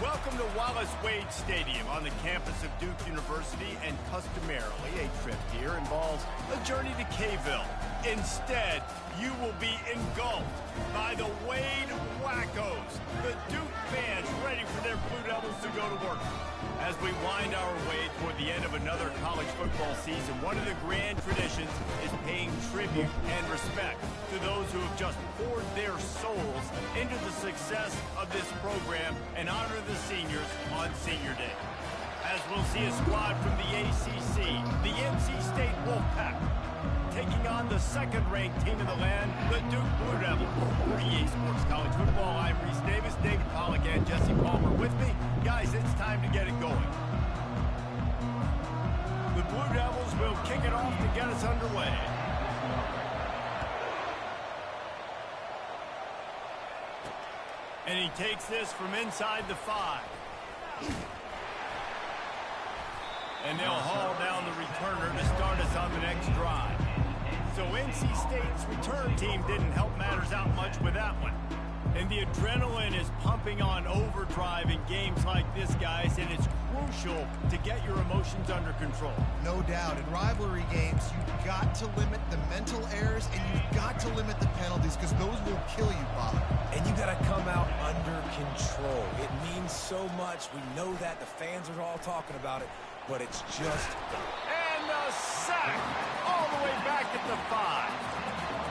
Welcome to Wallace Wade Stadium on the campus of Duke University, and customarily a trip here involves a journey to K-ville. Instead, you will be engulfed by the Wade Wackos, the Duke fans ready for their Blue Devils to go to work. As we wind our way toward the end of another college football season, one of the grand traditions is paying tribute and respect to those who have just poured their souls into the success of this program and honor the seniors on Senior Day. As we'll see a squad from the ACC, the NC State Wolfpack, taking on the second-ranked team in the land, the Duke Blue Devils. For EA Sports College Football, I'm Reese Davis, David Pollack, and Jesse Palmer with me. Guys, it's time to get it going. The Blue Devils will kick it off to get us underway. And he takes this from inside the 5. And they'll haul down the returner to start us on the next drive. So NC State's return team didn't help matters out much with that one. And the adrenaline is pumping on overdrive in games like this, guys, and it's crucial to get your emotions under control. No doubt. In rivalry games, you've got to limit the mental errors, and you've got to limit the penalties, because those will kill you, Bob. And you got to come out under control. It means so much. We know that. The fans are all talking about it, but it's just... And the sack all the way back at the 5.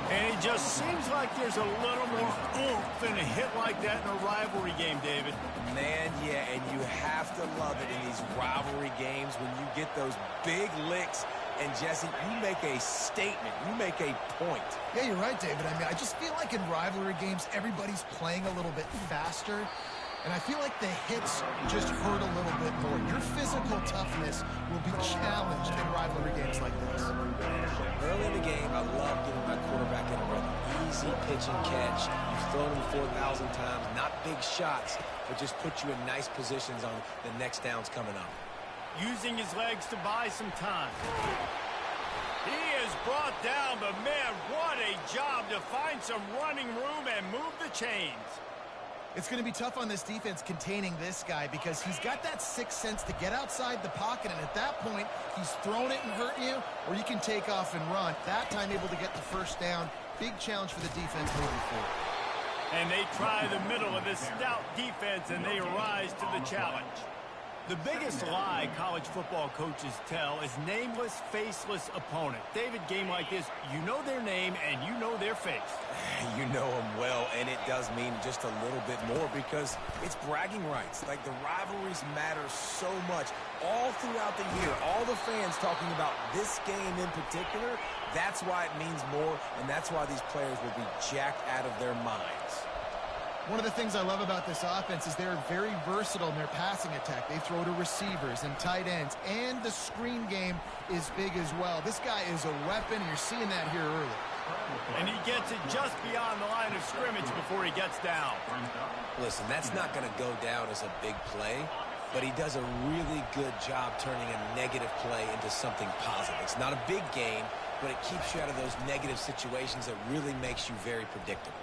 And it just seems like there's a little more oomph in a hit like that in a rivalry game, David. Man, yeah, and you have to love it in these rivalry games when you get those big licks. And, Jesse, you make a statement. You make a point. Yeah, you're right, David. I mean, I just feel like in rivalry games, everybody's playing a little bit faster. And I feel like the hits just hurt a little bit more. Your physical toughness will be challenged in rivalry games like this. Early in the game, I love getting my quarterback in a rhythm. Easy pitch and catch. You've thrown him 4,000 times. Not big shots, but just put you in nice positions on the next downs coming up. Using his legs to buy some time. He is brought down, but man, what a job to find some running room and move the chains. It's going to be tough on this defense containing this guy, because he's got that sixth sense to get outside the pocket, and at that point, he's thrown it and hurt you, or you can take off and run. That time able to get the first down. Big challenge for the defense moving forward. And they try the middle of this stout defense, and they rise to the challenge. The biggest lie college football coaches tell is nameless, faceless opponent. David, game like this, you know their name and you know their face. You know them well, and it does mean just a little bit more, because it's bragging rights. Like, the rivalries matter so much all throughout the year. All the fans talking about this game in particular, that's why it means more, and that's why these players will be jacked out of their minds. One of the things I love about this offense is they're very versatile in their passing attack. They throw to receivers and tight ends, and the screen game is big as well. This guy is a weapon, and you're seeing that here early. And he gets it just beyond the line of scrimmage before he gets down. Listen, that's not going to go down as a big play, but he does a really good job turning a negative play into something positive. It's not a big gain, but it keeps you out of those negative situations that really makes you very predictable.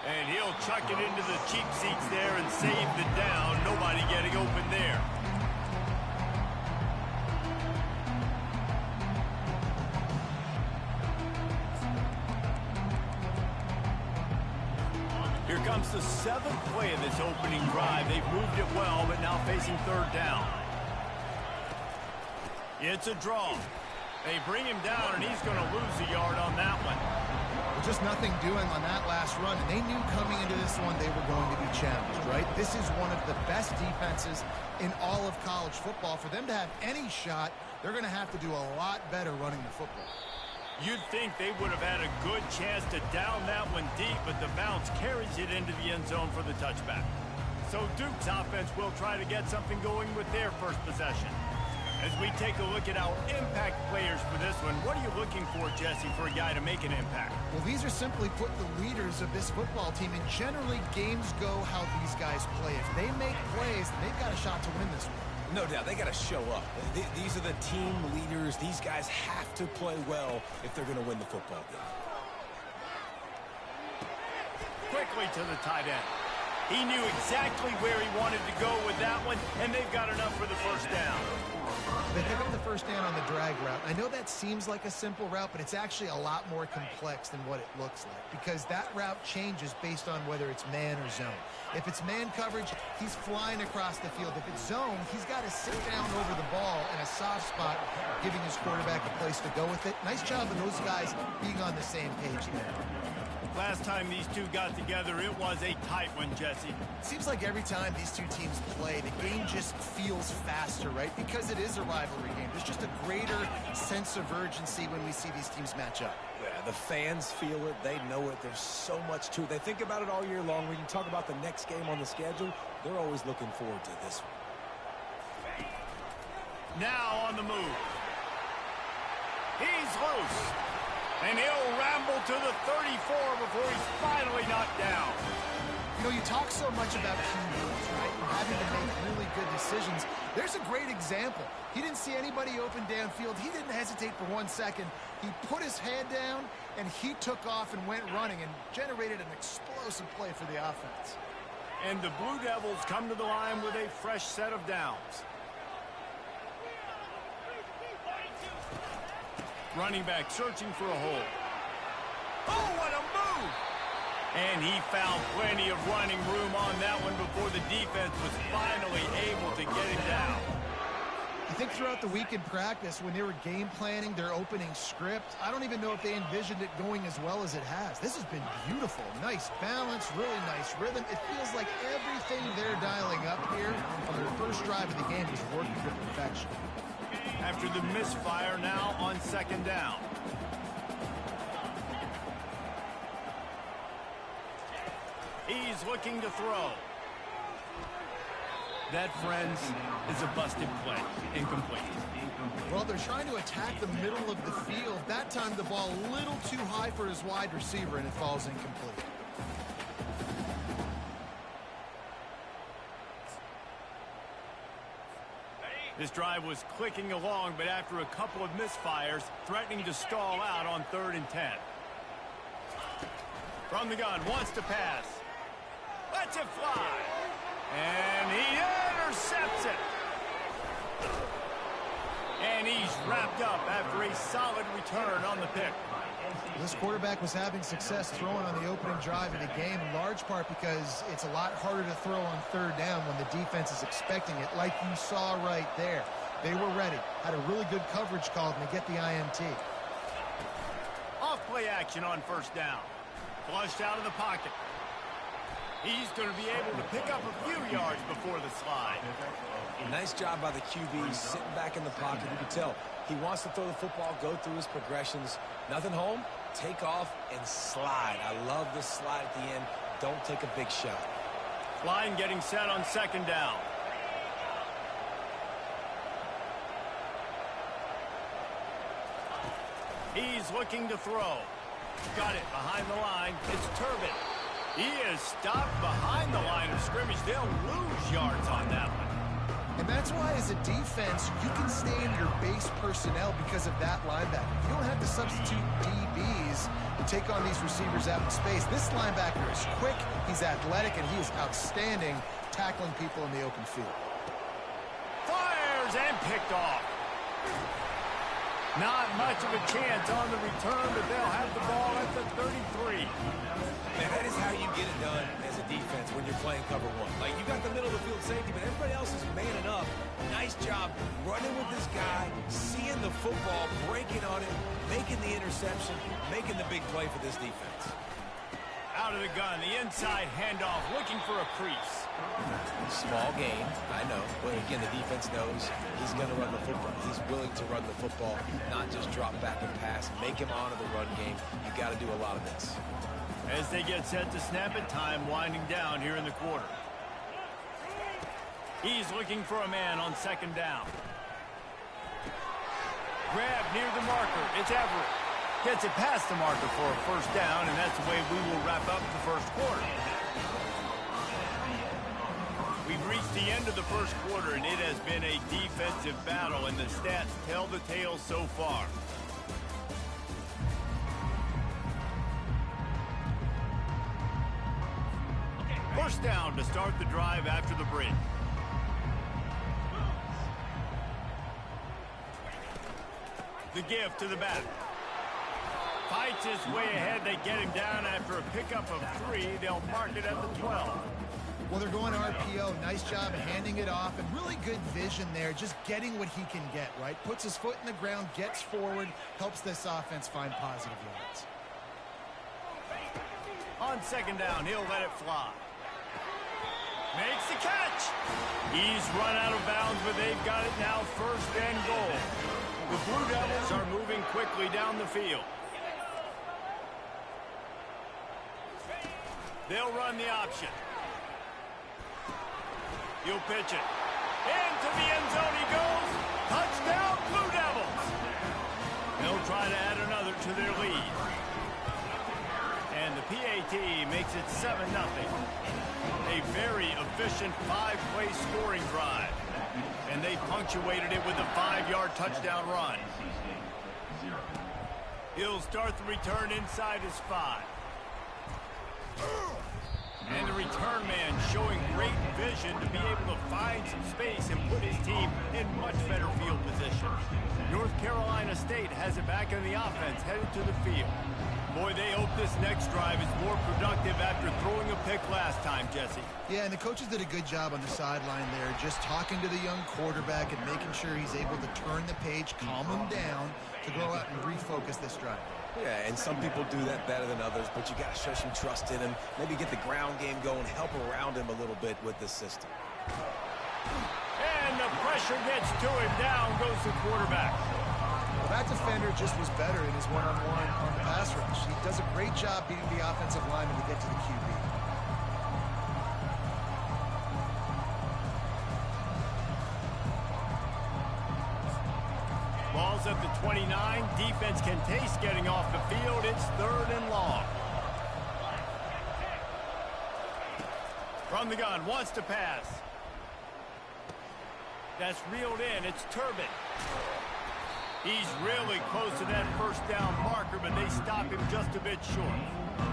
And he'll chuck it into the cheap seats there and save the down. Nobody getting open there. Here comes the 7th play of this opening drive. They've moved it well, but now facing third down. It's a draw. They bring him down, and he's going to lose a yard on that one. Just nothing doing on that last run, and they knew coming into this one they were going to be challenged, right? This is one of the best defenses in all of college football. For them to have any shot, they're going to have to do a lot better running the football. You'd think they would have had a good chance to down that one deep, but the bounce carries it into the end zone for the touchback. So Duke's offense will try to get something going with their first possession. As we take a look at our impact players for this one, what are you looking for, Jesse, for a guy to make an impact? Well, these are simply put the leaders of this football team, and generally games go how these guys play. If they make plays, they've got a shot to win this one. No doubt, they got to show up. These are the team leaders. These guys have to play well if they're going to win the football game. Quickly to the tight end. He knew exactly where he wanted to go with that one, and they've got enough for the first down. They pick up the first down on the drag route. I know that seems like a simple route, but it's actually a lot more complex than what it looks like because that route changes based on whether it's man or zone. If it's man coverage, he's flying across the field. If it's zone, he's got to sit down over the ball in a soft spot, giving his quarterback a place to go with it. Nice job of those guys being on the same page there. Last time these two got together, it was a tight one, Jesse. Seems like every time these two teams play, the game just feels faster, right? Because it is a rivalry game. There's just a greater sense of urgency when we see these teams match up. Yeah, the fans feel it. They know it. There's so much to it. They think about it all year long. When you talk about the next game on the schedule, they're always looking forward to this one. Now on the move. He's loose. And he'll ramble to the 34 before he's finally knocked down. You know, you talk so much about QBs, right? And having to make really good decisions. There's a great example. He didn't see anybody open downfield. He didn't hesitate for 1 second. He put his head down, and he took off and went running and generated an explosive play for the offense. And the Blue Devils come to the line with a fresh set of downs. Running back searching for a hole. Oh, what a move! And he found plenty of running room on that one before the defense was finally able to get him down. I think throughout the week in practice, when they were game planning their opening script, I don't even know if they envisioned it going as well as it has. This has been beautiful. Nice balance, really nice rhythm. It feels like everything they're dialing up here on their first drive of the game is working to perfection. After the misfire, now on second down. He's looking to throw. That, friends, is a busted play. Incomplete. Well, they're trying to attack the middle of the field. That time the ball a little too high for his wide receiver, and it falls incomplete. This drive was clicking along, but after a couple of misfires, threatening to stall out on 3rd and 10. From the gun, wants to pass. Lets it fly. And he intercepts it. And he's wrapped up after a solid return on the pick. This quarterback was having success throwing on the opening drive of the game, in large part because it's a lot harder to throw on 3rd down when the defense is expecting it, like you saw right there. They were ready, had a really good coverage call, and they get the INT. Off play action on 1st down. Flushed out of the pocket. He's going to be able to pick up a few yards before the slide. Nice job by the QB, sitting back in the pocket. You can tell he wants to throw the football, go through his progressions. Nothing home, take off, and slide. I love this slide at the end. Don't take a big shot. Line getting set on 2nd down. He's looking to throw. Got it behind the line. It's Turbin. He is stopped behind the line of scrimmage. They'll lose yards on that one. And that's why, as a defense, you can stay in your base personnel because of that linebacker. You don't have to substitute DBs to take on these receivers out in space. This linebacker is quick, he's athletic, and he is outstanding tackling people in the open field. Fires and picked off. Not much of a chance on the return, but they'll have the ball at the 33. Man, that is how you get it done as a defense when you're playing cover one. Like, you got the middle of the field safety, but everybody else is manning up. Nice job running with this guy, seeing the football, breaking on it, making the interception, making the big play for this defense. Out of the gun, the inside handoff, looking for a crease. Small gain, I know. But again, the defense knows he's going to run the football. He's willing to run the football, not just drop back and pass. Make him honor the run game. You got to do a lot of this. As they get set to snap it, time winding down here in the quarter. He's looking for a man on 2nd down. Grab near the marker. It's Everett. Gets it past the marker for a 1st down, and that's the way we will wrap up the 1st quarter. We've reached the end of the 1st quarter, and it has been a defensive battle, and the stats tell the tale so far. First down to start the drive after the break. The give to the back. Fights his way ahead. They get him down after a pickup of 3. They'll mark it at the 12. Well, they're going RPO. Nice job handing it off, and really good vision there, just getting what he can get, right? Puts his foot in the ground, gets forward, helps this offense find positive yards. On second down, he'll let it fly. Makes the catch. He's run out of bounds, but they've got it now, first and goal. The Blue Devils are moving quickly down the field. They'll run the option. He'll pitch it. Into the end zone he goes. Touchdown, Blue Devils. They'll try to add another to their lead. And the PAT makes it 7-0. A very efficient 5-play scoring drive. And they punctuated it with a 5-yard touchdown run. He'll start the return inside his 5. And the return man showing great vision to be able to find some space and put his team in much better field position. North Carolina State has it back in the offense, headed to the field. Boy, they hope this next drive is more productive after throwing a pick last time, Jesse. Yeah, and the coaches did a good job on the sideline there, just talking to the young quarterback and making sure he's able to turn the page, calm him down, to go out and refocus this drive. Yeah, and some people do that better than others, but you got to show some trust in him. Maybe get the ground game going, help around him a little bit with the system. And the pressure gets to him. Down goes the quarterback. Well, that defender just was better in his one-on-one on the pass rush. He does a great job beating the offensive lineman to get to the QB. Ball's at the 29. Defense can taste getting off the field. It's 3rd and long. From the gun, wants to pass. That's reeled in. It's Turbin. He's really close to that first down marker, but they stop him just a bit short.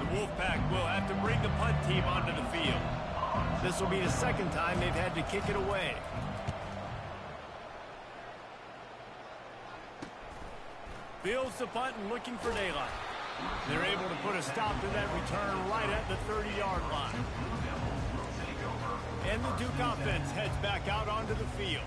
The Wolfpack will have to bring the punt team onto the field. This will be the second time they've had to kick it away. Fields the punt and looking for daylight. They're able to put a stop to that return right at the 30-yard line. And the Duke offense heads back out onto the field.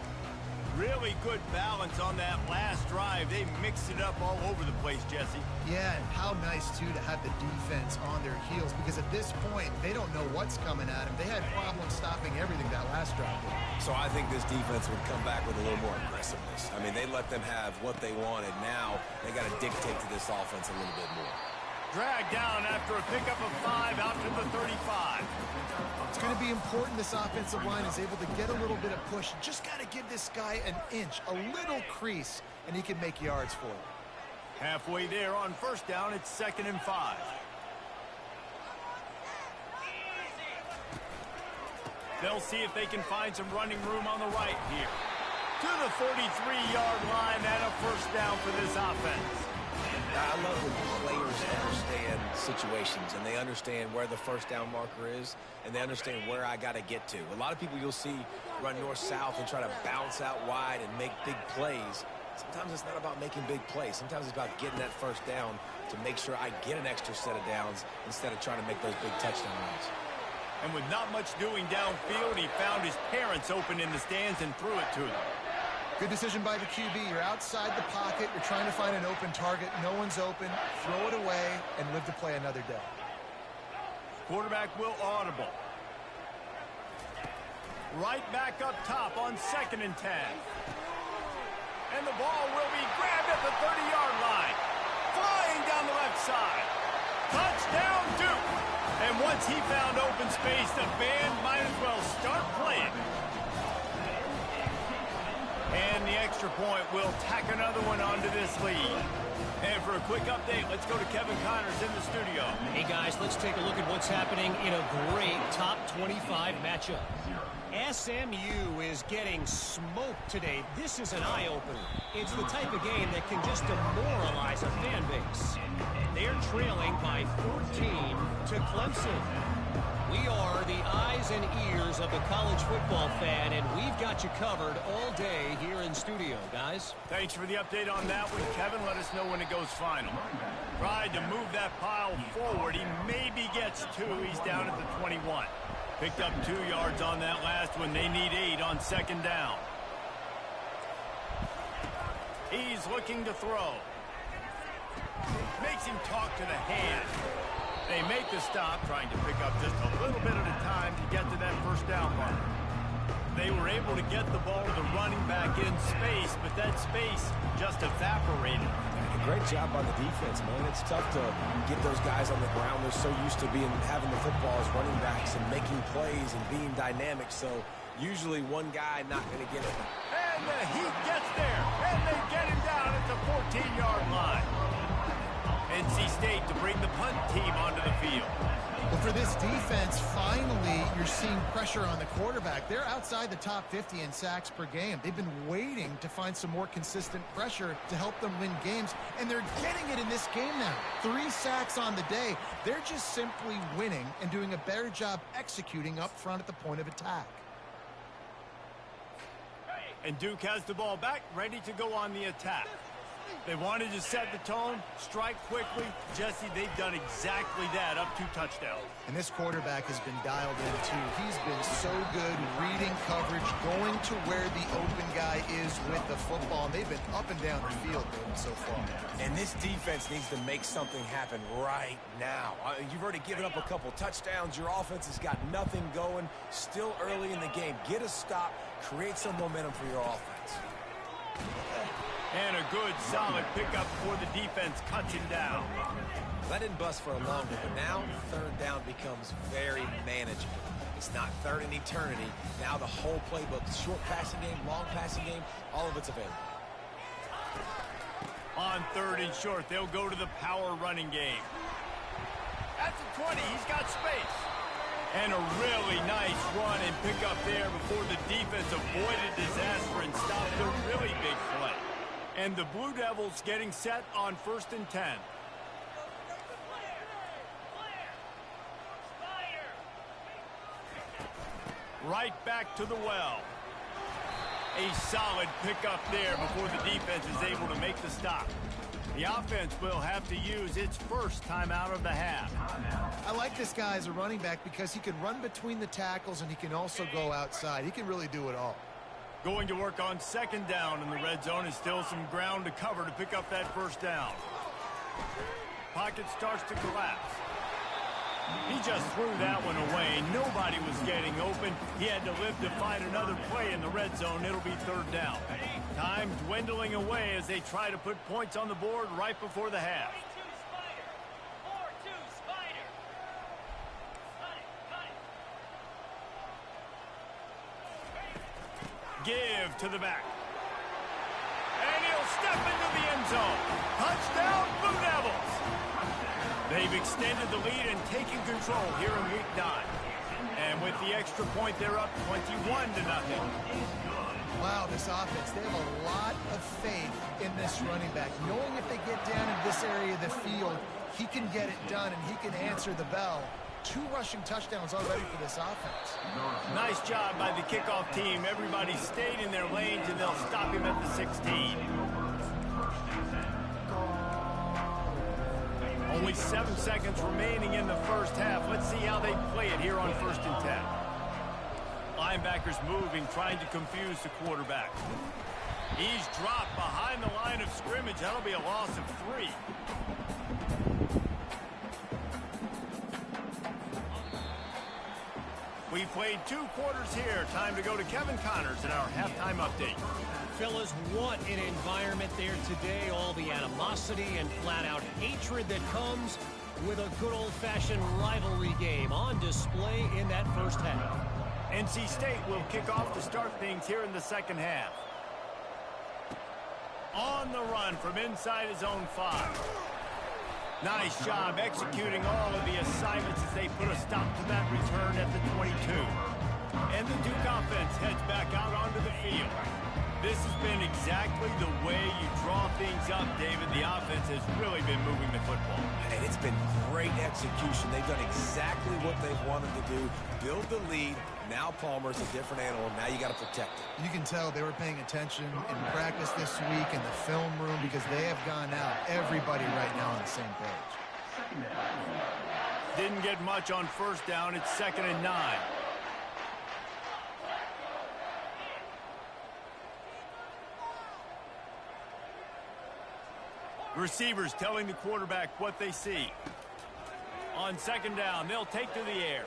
Really good balance on that last drive. They mixed it up all over the place, Jesse. Yeah, and how nice, too, to have the defense on their heels, because at this point, they don't know what's coming at them. They had problems stopping everything that last drive. So I think this defense would come back with a little more aggressiveness. I mean, they let them have what they wanted. Now they got to dictate to this offense a little bit more. Dragged down after a pickup of 5 out to the 35. It's going to be important this offensive line is able to get a little bit of push. Just got to give this guy an inch, a little crease, and he can make yards for it. Halfway there on first down, it's 2nd and 5. They'll see if they can find some running room on the right here. To the 33-yard line and a first down for this offense. I love when players understand situations and they understand where the first down marker is and they understand where I got to get to. A lot of people you'll see run north-south and try to bounce out wide and make big plays. Sometimes it's not about making big plays. Sometimes it's about getting that first down to make sure I get an extra set of downs instead of trying to make those big touchdown runs. And with not much doing downfield, he found his parents open in the stands and threw it to them. Good decision by the QB. You're outside the pocket. You're trying to find an open target. No one's open. Throw it away and live to play another day. Quarterback will audible. Right back up top on 2nd and 10. And the ball will be grabbed at the 30-yard line. Flying down the left side. Touchdown, Duke. And once he found open space, the band might as well start playing. And the extra point will tack another one onto this lead. And for a quick update, let's go to Kevin Connors in the studio. Hey, guys, let's take a look at what's happening in a great top 25 matchup. SMU is getting smoked today. This is an eye-opener. It's the type of game that can just demoralize a fan base. They're trailing by 14 to Clemson. We are the eyes and ears of the college football fan, and we've got you covered all day here in studio, guys. Thanks for the update on that one, Kevin. Let us know when it goes final. Tried to move that pile forward. He maybe gets 2. He's down at the 21. Picked up 2 yards on that last one. They need 8 on second down. He's looking to throw. Makes him talk to the hand. They make the stop, trying to pick up just a little bit at a time to get to that first down mark. They were able to get the ball to the running back in space, but that space just evaporated. A great job by the defense, man. It's tough to get those guys on the ground. They're so used to having the football as running backs and making plays and being dynamic. So usually one guy not going to get it. And the Heat gets there, and they get him down at the 14-yard line. NC State to bring the punt team onto the field. Well, for this defense, finally, you're seeing pressure on the quarterback. They're outside the top 50 in sacks per game. They've been waiting to find some more consistent pressure to help them win games, and they're getting it in this game now. 3 sacks on the day. They're just simply winning and doing a better job executing up front at the point of attack. And Duke has the ball back, ready to go on the attack. They wanted to set the tone, strike quickly. Jesse, they've done exactly that, up 2 touchdowns. And this quarterback has been dialed in, too. He's been so good reading coverage, going to where the open guy is with the football. And they've been up and down the field so far. And this defense needs to make something happen right now. You've already given up a couple touchdowns. Your offense has got nothing going. Still early in the game. Get a stop. Create some momentum for your offense. And a good, solid pickup before the defense cuts him down. That didn't bust for a long one, but now third down becomes very manageable. It's not third in eternity. Now the whole playbook, short passing game, long passing game, all of it's available. On 3rd and short, they'll go to the power running game. At the 20, he's got space. And a really nice run and pickup there before the defense avoided disaster and stopped a really big play. And the Blue Devils getting set on 1st and 10. Right back to the well. A solid pickup there before the defense is able to make the stop. The offense will have to use its first timeout of the half. I like this guy as a running back because he can run between the tackles and he can also go outside. He can really do it all. Going to work on 2nd down in the red zone, is still some ground to cover to pick up that 1st down. Pocket starts to collapse. He just threw that one away. Nobody was getting open. He had to live to find another play in the red zone. It'll be 3rd down. Time dwindling away as they try to put points on the board right before the half. Give to the back. And he'll step into the end zone. Touchdown, Blue Devils. They've extended the lead and taken control here in Week 9. And with the extra point, they're up 21-0. Wow, this offense, they have a lot of faith in this running back. Knowing if they get down in this area of the field, he can get it done and he can answer the bell. 2 rushing touchdowns already for this offense. Nice job by the kickoff team. Everybody stayed in their lanes, and they'll stop him at the 16. Only 7 seconds remaining in the first half. Let's see how they play it here on 1st and 10. Linebackers moving, trying to confuse the quarterback. He's dropped behind the line of scrimmage. That'll be a loss of 3. We played 2 quarters here. Time to go to Kevin Connors in our halftime update. Fellas, what an environment there today. All the animosity and flat-out hatred that comes with a good old-fashioned rivalry game on display in that first half. NC State will kick off to start things here in the second half. On the run from inside his own 5. Nice job executing all of the assignments as they put a stop to that return at the 22. And the Duke offense heads back out onto the field. This has been exactly the way you draw things up, David. The offense has really been moving the football. And it's been great execution. They've done exactly what they've wanted to do. Build the lead. Now Palmer's a different animal. Now you got to protect it. You can tell they were paying attention in practice this week in the film room because they have gone out. Everybody right now on the same page. Didn't get much on first down. It's 2nd and 9. Receivers telling the quarterback what they see. On 2nd down, they'll take to the air.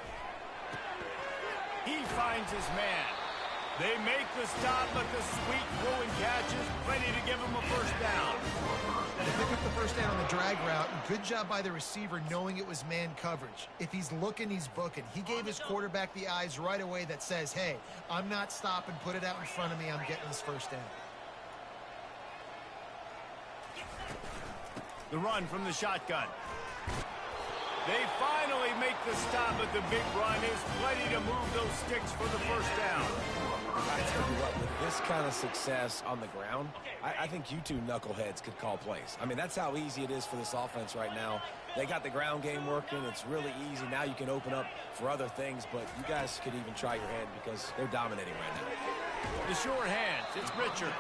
He finds his man. They make the stop, but the sweet throwing catch is ready to give him a first down. They pick up the first down on the drag route. Good job by the receiver knowing it was man coverage. If he's looking, he's booking. He gave his quarterback the eyes right away that says, hey, I'm not stopping. Put it out in front of me. I'm getting this first down. The run from the shotgun. They finally make the stop, but the big run is plenty to move those sticks for the first down. I tell you what, with this kind of success on the ground, I think you two knuckleheads could call plays. I mean, that's how easy it is for this offense right now. They got the ground game working. It's really easy. Now you can open up for other things, but you guys could even try your hand because they're dominating right now. The short hands, it's Richard.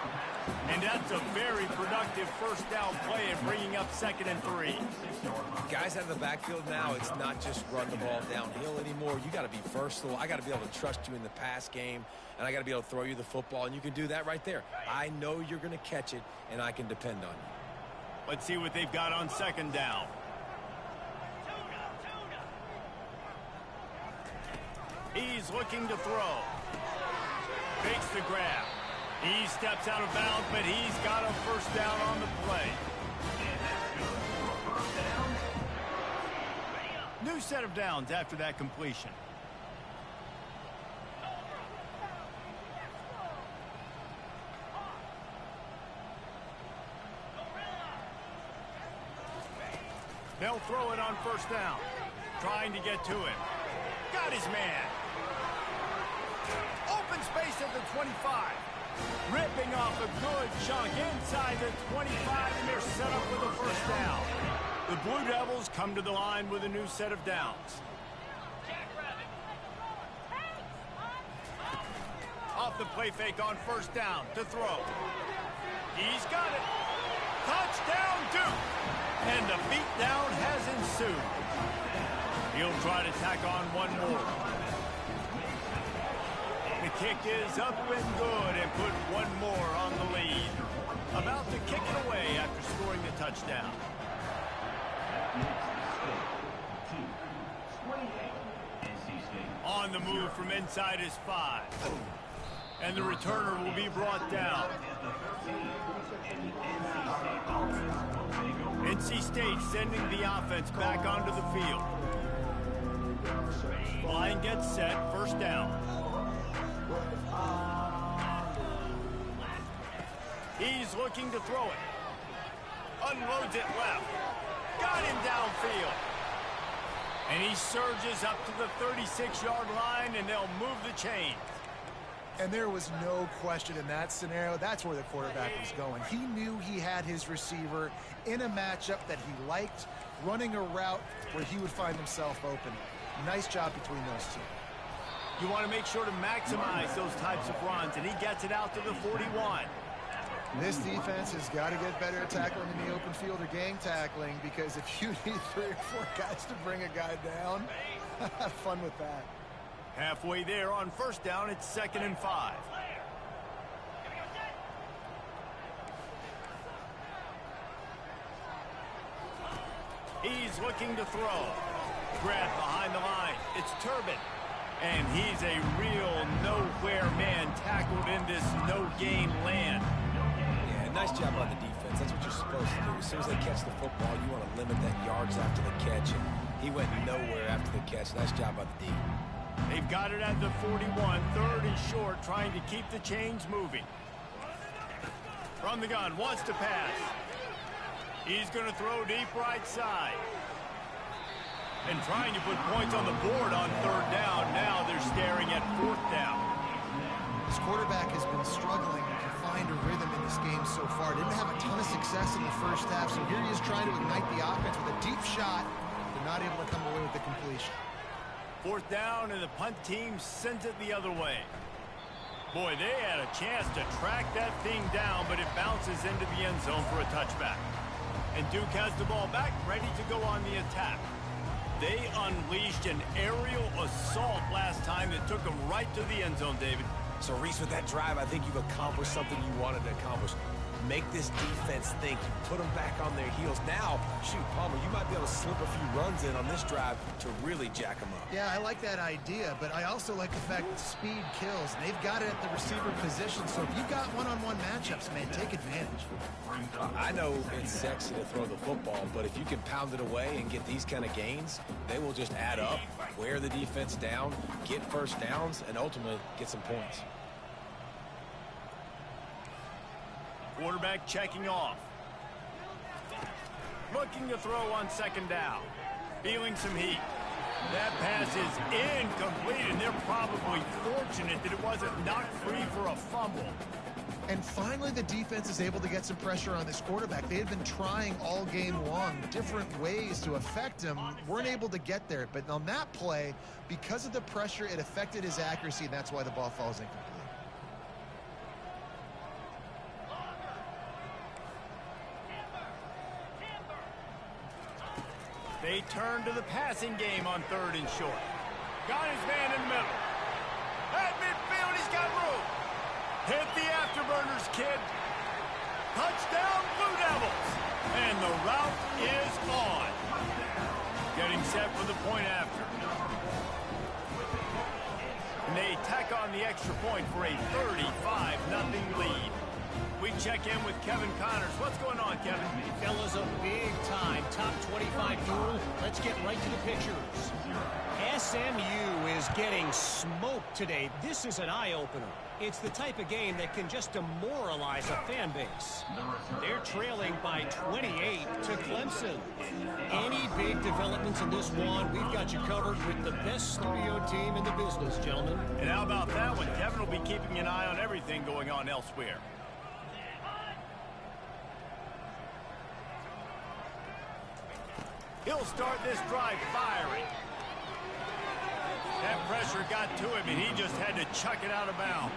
And that's a very productive first down play and bringing up 2nd and 3. Guys out of the backfield now, it's not just run the ball downhill anymore. You got to be versatile. I got to be able to trust you in the pass game, and I got to be able to throw you the football, and you can do that right there. I know you're going to catch it, and I can depend on you. Let's see what they've got on 2nd down. He's looking to throw. Fakes the grab. He steps out of bounds, but he's got a first down on the play. New set of downs after that completion. They'll throw it on first down. Trying to get to him. Got his man. Open space at the 25. Ripping off a good chunk inside the 25, and they're set up with a first down. The Blue Devils come to the line with a new set of downs. Off the play fake on first down to throw. He's got it. Touchdown, Duke. And the beatdown has ensued. He'll try to tack on one more. The kick is up and good and put one more on the lead. About to kick it away after scoring the touchdown. On the move from inside his 5. And the returner will be brought down. NC State sending the offense back onto the field. Line gets set, first down. He's looking to throw it. Unloads it left. Got him downfield. And he surges up to the 36-yard line, and they'll move the chain. And there was no question in that scenario. That's where the quarterback was going. He knew he had his receiver in a matchup that he liked, running a route where he would find himself open. Nice job between those two. You want to make sure to maximize those types of runs, and he gets it out to the 41. This defense has got to get better at tackling in the open field or gang tackling, because if you need 3 or 4 guys to bring a guy down, have fun with that. Halfway there on first down, it's 2nd and 5. He's looking to throw. Grab behind the line. It's Turbin. And he's a real nowhere man tackled in this no-gain land. Yeah, nice job on the defense. That's what you're supposed to do. As soon as they catch the football, you want to limit that yards after the catch. And he went nowhere after the catch. Nice job by the D. They've got it at the 41, 3rd and short, trying to keep the chains moving. From the gun, wants to pass. He's going to throw deep right side. And trying to put points on the board on 3rd down. Now they're staring at 4th down. His quarterback has been struggling to find a rhythm in this game so far. Didn't have a ton of success in the first half, so here he is trying to ignite the offense with a deep shot. They're not able to come away with the completion. 4th down, and the punt team sends it the other way. Boy, they had a chance to track that thing down, but it bounces into the end zone for a touchback. And Duke has the ball back, ready to go on the attack. They unleashed an aerial assault last time that took them right to the end zone, David. So, Reese, with that drive, I think you've accomplished something you wanted to accomplish. Make this defense think. You put them back on their heels. Now, shoot, Palmer, you might be able to slip a few runs in on this drive to really jack them up. Yeah, I like that idea, but I also like the fact that speed kills. And they've got it at the receiver position, so if you've got one-on-one matchups, man, take advantage. I know it's sexy to throw the football, but if you can pound it away and get these kind of gains, they will just add up, wear the defense down, get first downs, and ultimately get some points. Quarterback checking off. Looking to throw on 2nd down. Feeling some heat. That pass is incomplete, and they're probably fortunate that it wasn't knocked free for a fumble. And finally, the defense is able to get some pressure on this quarterback. They had been trying all game long different ways to affect him. Weren't able to get there. But on that play, because of the pressure, it affected his accuracy, and that's why the ball falls incomplete. They turn to the passing game on 3rd and short. Got his man in the middle. At midfield, he's got room. Hit the afterburners, kid. Touchdown, Blue Devils. And the route is on. Getting set for the point after. And they tack on the extra point for a 35-0 lead. We check in with Kevin Connors. What's going on, Kevin? Fellas, a big-time top 25 duel. Let's get right to the pictures. SMU is getting smoked today. This is an eye-opener. It's the type of game that can just demoralize a fan base. They're trailing by 28 to Clemson. Any big developments in this one, we've got you covered with the best studio team in the business, gentlemen. And how about that one? Kevin will be keeping an eye on everything going on elsewhere. He'll start this drive firing. That pressure got to him, and he just had to chuck it out of bounds.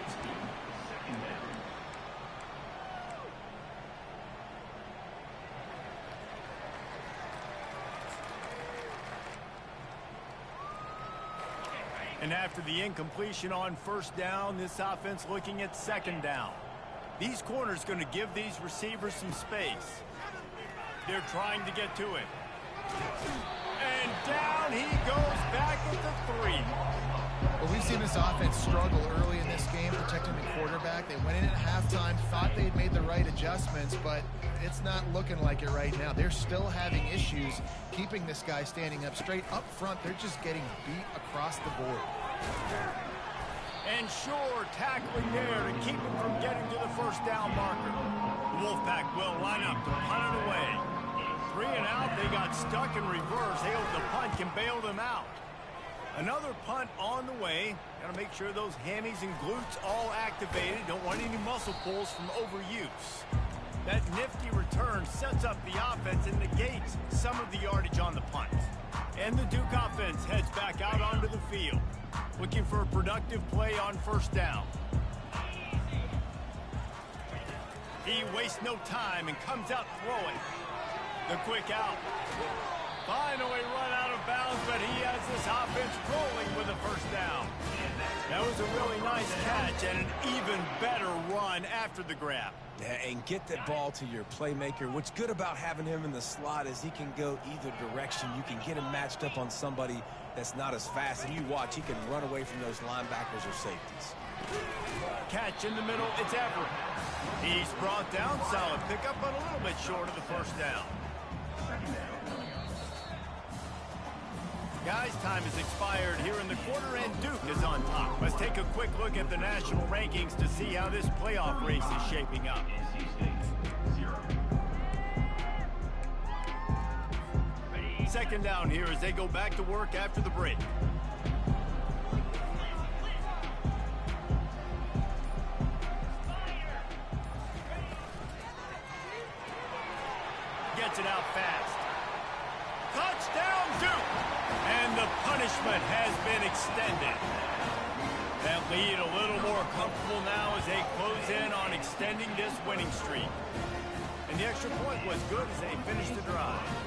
And after the incompletion on 1st down, this offense looking at 2nd down. These corners going to give these receivers some space. They're trying to get to it. And down he goes back at the 3. Well, we've seen this offense struggle early in this game protecting the quarterback. They went in at halftime, thought they had made the right adjustments, but it's not looking like it right now. They're still having issues keeping this guy standing up straight. Up front, they're just getting beat across the board. And Shore tackling there to keep him from getting to the 1st down marker. The Wolfpack will line up to punt it away. 3 and out, they got stuck in reverse. They hope the punt can bail them out. Another punt on the way. Got to make sure those hammies and glutes all activated. Don't want any muscle pulls from overuse. That nifty return sets up the offense and negates some of the yardage on the punt. And the Duke offense heads back out onto the field, looking for a productive play on 1st down. He wastes no time and comes out throwing. The quick out. Finally run out of bounds, but he has this offense rolling with a 1st down. That was a really nice catch and an even better run after the grab. Yeah, and get that ball to your playmaker. What's good about having him in the slot is he can go either direction. You can get him matched up on somebody that's not as fast, and you watch, he can run away from those linebackers or safeties. Catch in the middle, it's Everett. He's brought down, solid pickup, but a little bit short of the 1st down. Guys, time has expired here in the quarter, and Duke is on top. Let's take a quick look at the national rankings to see how this playoff race is shaping up. Second down here as they go back to work after the break. has been extended. That lead a little more comfortable now as they close in on extending this winning streak. And the extra point was good as they finished the drive.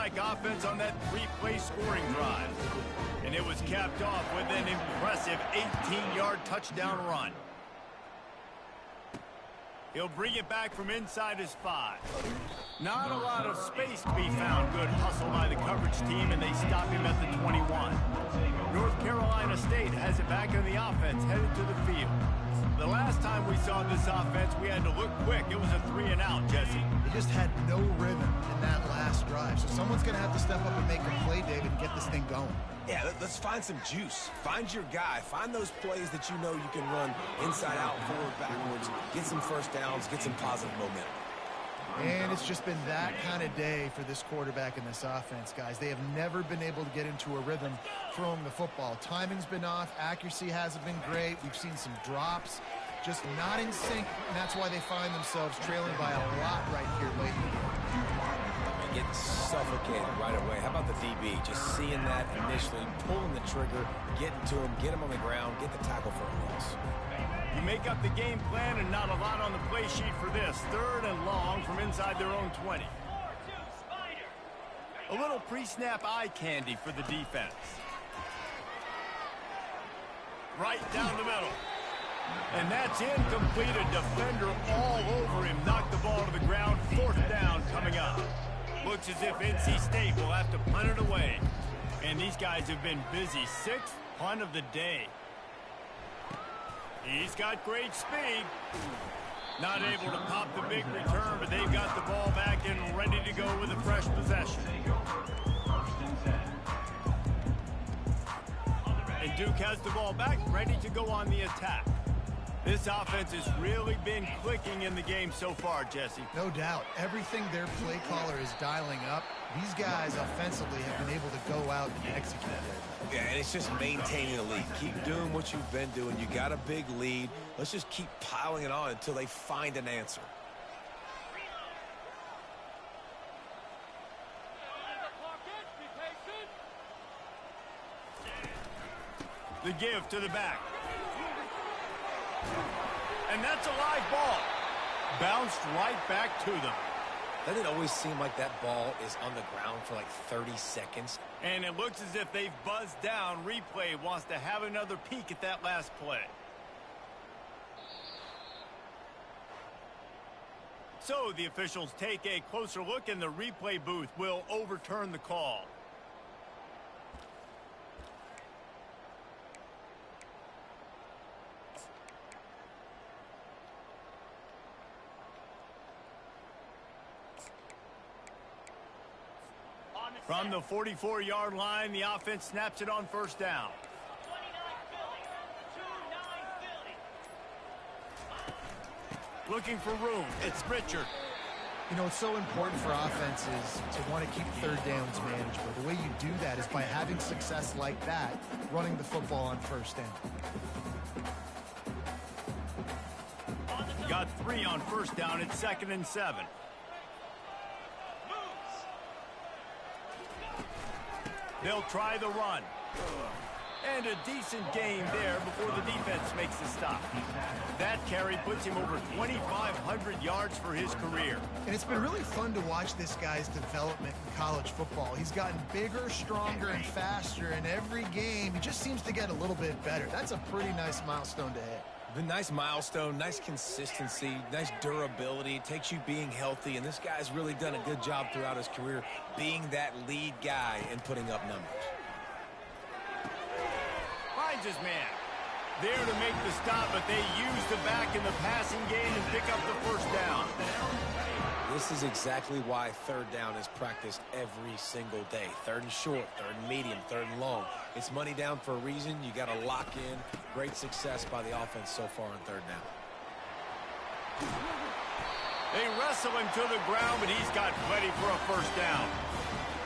like offense on that three-play scoring drive. And it was capped off with an impressive 18-yard touchdown run. He'll bring it back from inside his 5. Not a lot of space to be found. Good hustle by the coverage team, and they stop him at the 21. North Carolina State has it back in the offense, headed to the field. The last time we saw this offense, we had to look quick. It was a 3-and-out, Jesse. They just had no rhythm in that last drive. So someone's going to have to step up and make a play, David, and get this thing going. Yeah, let's find some juice. Find your guy. Find those plays that you know you can run inside out, forward, backwards. Get some first downs. Get some positive momentum. And it's just been that kind of day for this quarterback and this offense, guys. They have never been able to get into a rhythm throwing the football. Timing's been off. Accuracy hasn't been great. We've seen some drops. Just not in sync, and that's why they find themselves trailing by a lot right here late in the game. Getting suffocated right away. How about the DB? Just seeing that initially, pulling the trigger, getting to him, get him on the ground, get the tackle for a loss. You make up the game plan and not a lot on the play sheet for this. 3rd and long from inside their own 20. A little pre-snap eye candy for the defense. Right down the middle. And that's incomplete. A defender all over him. Knocked the ball to the ground. 4th down coming up. Looks as if NC State will have to punt it away. And these guys have been busy. 6th punt of the day. He's got great speed. Not able to pop the big return, but they've got the ball back and ready to go with a fresh possession. And Duke has the ball back, ready to go on the attack. This offense has really been clicking in the game so far, Jesse. No doubt. Everything their play caller is dialing up, these guys offensively have been able to go out and execute it. Yeah, and it's just maintaining the lead. Keep doing what you've been doing. You got a big lead. Let's just keep piling it on until they find an answer. The give to the back. And that's a live ball. Bounced right back to them. Doesn't it always seem like that ball is on the ground for like 30 seconds? And it looks as if they've buzzed down. Replay wants to have another peek at that last play. So the officials take a closer look, and the replay booth will overturn the call. From the 44-yard line, the offense snaps it on 1st down. Looking for room. It's Richard. You know, it's so important for offenses to want to keep 3rd downs manageable. The way you do that is by having success like that, running the football on 1st down. Got 3 on 1st down. It's 2nd and 7. They'll try the run. And a decent game there before the defense makes the stop. That carry puts him over 2,500 yards for his career. And it's been really fun to watch this guy's development in college football. He's gotten bigger, stronger, and faster in every game. He just seems to get a little bit better. That's a pretty nice milestone to hit. The nice milestone, nice consistency, nice durability. It takes you being healthy, and this guy's really done a good job throughout his career being that lead guy and putting up numbers. Finds his man. There to make the stop, but they use the back in the passing game and pick up the 1st down. This is exactly why 3rd down is practiced every single day. 3rd and short, 3rd and medium, 3rd and long. It's money down for a reason. You got to lock in. Great success by the offense so far on 3rd down. They wrestle him to the ground, but he's got plenty for a 1st down.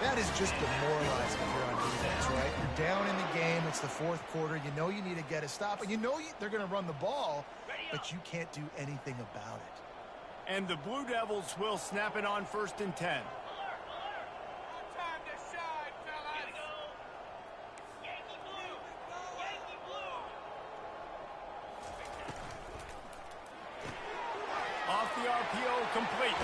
That is just demoralizing if you're on defense, right? You're down in the game. It's the 4th quarter. You know you need to get a stop, and you know they're going to run the ball, but you can't do anything about it. And the Blue Devils will snap it on 1st and 10. Off the RPO, complete.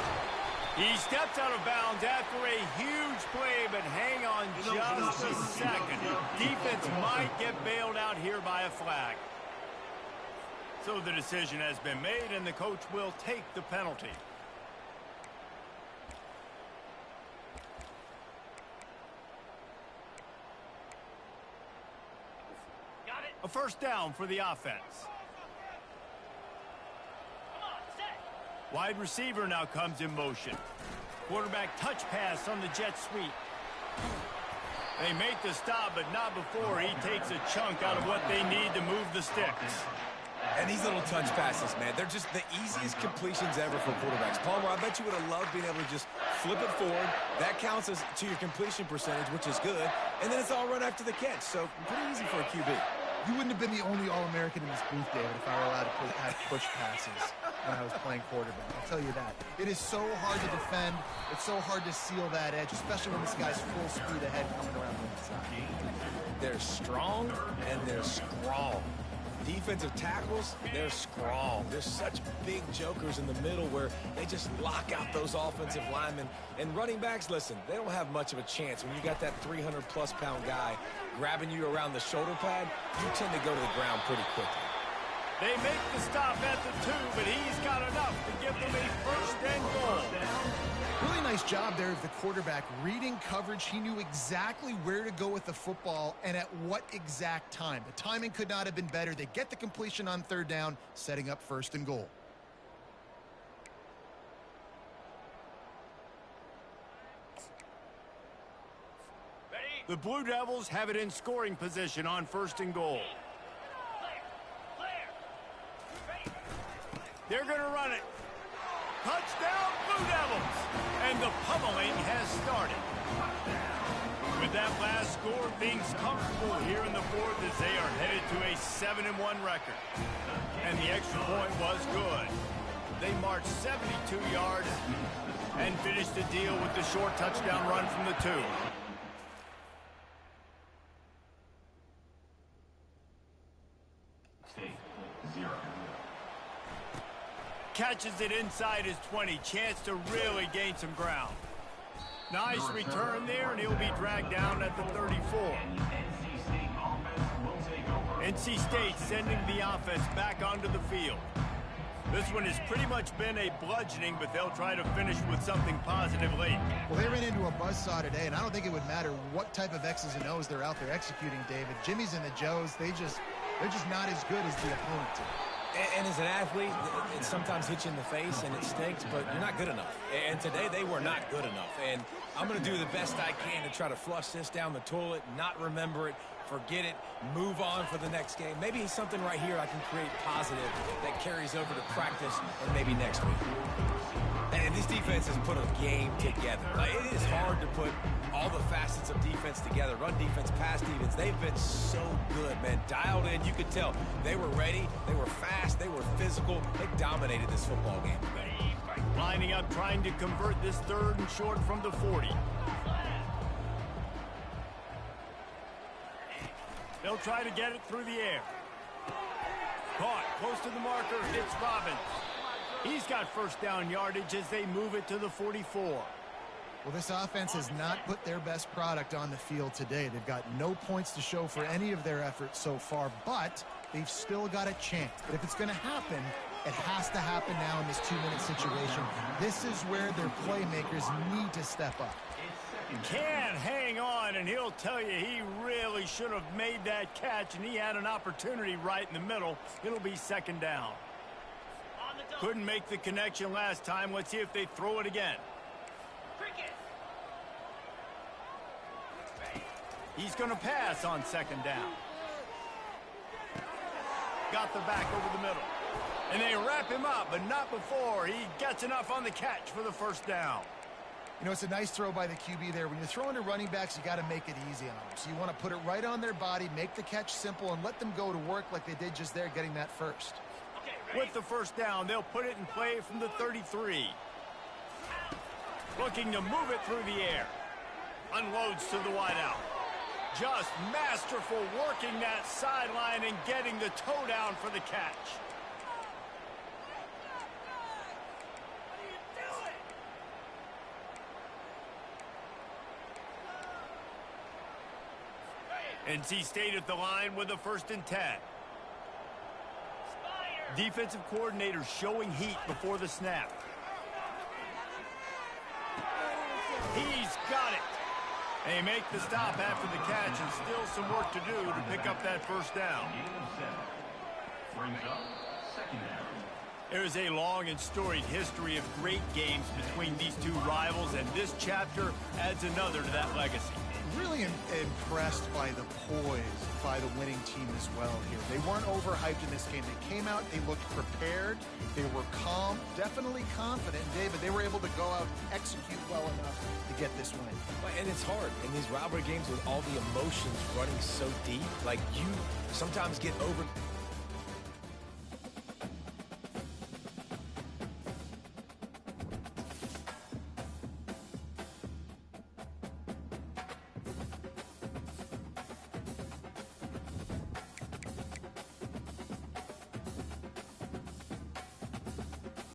He steps out of bounds after a huge play, but hang on just a second. Defense might get bailed out here by a flag. So the decision has been made, and the coach will take the penalty. A first down for the offense. Wide receiver now comes in motion. Quarterback touch pass on the jet sweep. They make the stop, but not before he takes a chunk out of what they need to move the sticks. And these little touch passes, man, they're just the easiest completions ever for quarterbacks. Palmer, I bet you would have loved being able to just flip it forward. That counts as to your completion percentage, which is good. And then it's all run after the catch, so pretty easy for a QB. You wouldn't have been the only All-American in this booth, David, if I were allowed to have push passes when I was playing quarterback. I'll tell you that. It is so hard to defend. It's so hard to seal that edge, especially when this guy's full speed ahead coming around the inside. They're strong and they're strong. Defensive tackles, they're strong. There's such big jokers in the middle where they just lock out those offensive linemen. And running backs, listen, they don't have much of a chance. When you got that 300-plus pound guy grabbing you around the shoulder pad, you tend to go to the ground pretty quickly. They make the stop at the 2, but he's got enough to give them a first and goal. Really nice job there of the quarterback reading coverage. He knew exactly where to go with the football and at what exact time. The timing could not have been better. They get the completion on third down, setting up first and goal. The Blue Devils have it in scoring position on first and goal. They're going to run it. Touchdown, Blue Devils! And the pummeling has started. With that last score, things comfortable here in the fourth as they are headed to a 7-1 record. And the extra point was good. They marched 72 yards and finished the deal with the short touchdown run from the 2. Catches it inside his 20. Chance to really gain some ground. Nice return there, and he'll be dragged down at the 34. NC State sending the offense back onto the field. This one has pretty much been a bludgeoning, but they'll try to finish with something positive late. Well, they ran into a buzzsaw today, and I don't think it would matter what type of X's and O's they're out there executing, David. Jimmy's and the Joes, they're just not as good as the opponent team. And as an athlete, it sometimes hits you in the face and it stinks, but you're not good enough. And today they were not good enough. And I'm going to do the best I can to try to flush this down the toilet, not remember it, forget it, move on for the next game. Maybe something right here I can create positive that carries over to practice and maybe next week. And these defenses put a game together. Like, it is hard to put all the facets of defense together. Run defense, pass defense. They've been so good, man. Dialed in. You could tell they were ready. They were fast. They were physical. They dominated this football game. Lining up, trying to convert this third and short from the 40. They'll try to get it through the air. Caught close to the marker. It's Robbins. He's got first down yardage as they move it to the 44. Well, this offense has not put their best product on the field today. They've got no points to show for any of their efforts so far, but they've still got a chance. But if it's going to happen, it has to happen now in this 2-minute situation. This is where their playmakers need to step up. Can't hang on, and he'll tell you he really should have made that catch, and he had an opportunity right in the middle. It'll be second down. Couldn't make the connection last time. Let's see if they throw it again. He's going to pass on second down. Got the back over the middle. And they wrap him up, but not before he gets enough on the catch for the first down. You know, it's a nice throw by the QB there. When you're throwing to running backs, you got to make it easy on them. So you want to put it right on their body, make the catch simple, and let them go to work like they did just there, getting that first. With the first down, they'll put it in play from the 33. Looking to move it through the air. Unloads to the wideout. Just masterful working that sideline and getting the toe down for the catch. NC State at the line with a 1st and 10. Defensive coordinator showing heat before the snap. He's got it. They make the stop after the catch, and still some work to do to pick up that 1st down. There's a long and storied history of great games between these two rivals, and this chapter adds another to that legacy. Really impressed by the poise by the winning team as well here. They weren't overhyped in this game. They came out, they looked prepared, they were calm, definitely confident. David, they were able to go out and execute well enough to get this win. And it's hard in these rivalry games with all the emotions running so deep. Like, you sometimes get over